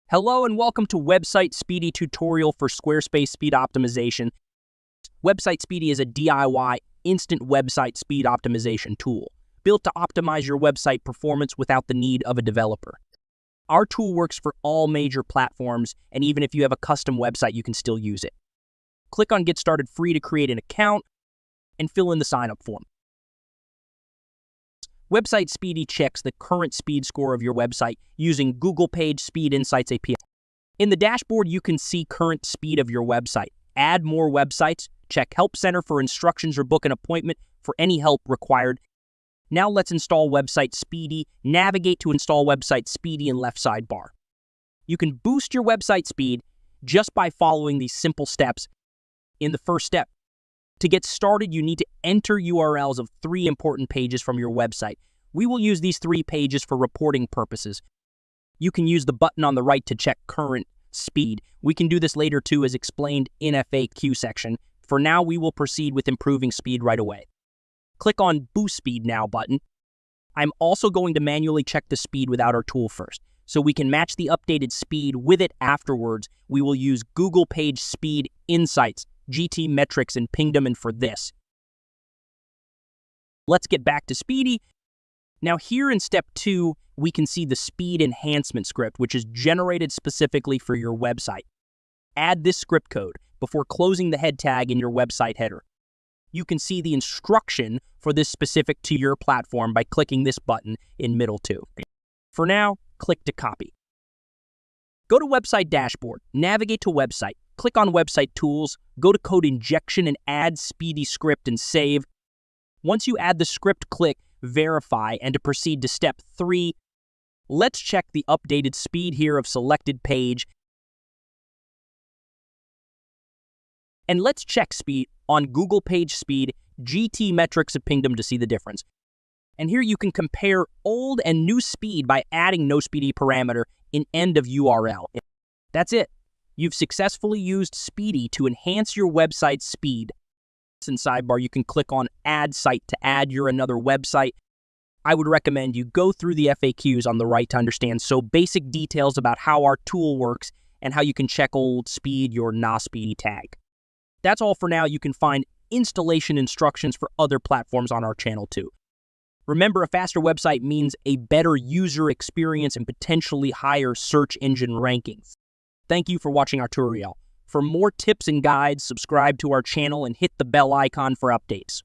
Hello and welcome to Website Speedy tutorial for Squarespace speed optimization. Website Speedy is a DIY instant website speed optimization tool built to optimize your website performance without the need of a developer. Our tool works for all major platforms, and even if you have a custom website, you can still use it. Click on Get Started Free to create an account and fill in the sign-up form. Website Speedy checks the current speed score of your website using Google Page Speed Insights API. In the dashboard, you can see current speed of your website. Add more websites, check Help Center for instructions or book an appointment for any help required. Now let's install Website Speedy. Navigate to install Website Speedy in left sidebar. You can boost your website speed just by following these simple steps. In the first step, to get started, you need to enter URLs of 3 important pages from your website. We will use these 3 pages for reporting purposes. You can use the button on the right to check current speed. We can do this later too, as explained in FAQ section. For now, we will proceed with improving speed right away. Click on Boost Speed Now button. I'm also going to manually check the speed without our tool first, so we can match the updated speed with it afterwards. We will use Google Page Speed Insights, GT metrics, and ping them in for this. Let's get back to Speedy. Now here in step 2, we can see the speed enhancement script, which is generated specifically for your website. Add this script code before closing the head tag in your website header. You can see the instruction for this specific to your platform by clicking this button in middle 2. For now, click to copy. Go to Website Dashboard, navigate to Website, click on Website Tools, go to Code Injection and add Speedy script and save. Once you add the script, click Verify, and to proceed to step 3, let's check the updated speed here of selected page. And let's check speed on Google Page Speed, GT metrics of Pingdom to see the difference. And here you can compare old and new speed by adding no speedy parameter in end of URL. That's it. You've successfully used Speedy to enhance your website's speed. In sidebar, you can click on Add Site to add your another website. I would recommend you go through the FAQs on the right to understand basic details about how our tool works and how you can check old speed your not speedy tag. That's all for now. You can find installation instructions for other platforms on our channel too. Remember, a faster website means a better user experience and potentially higher search engine rankings. Thank you for watching our tutorial. For more tips and guides, subscribe to our channel and hit the bell icon for updates.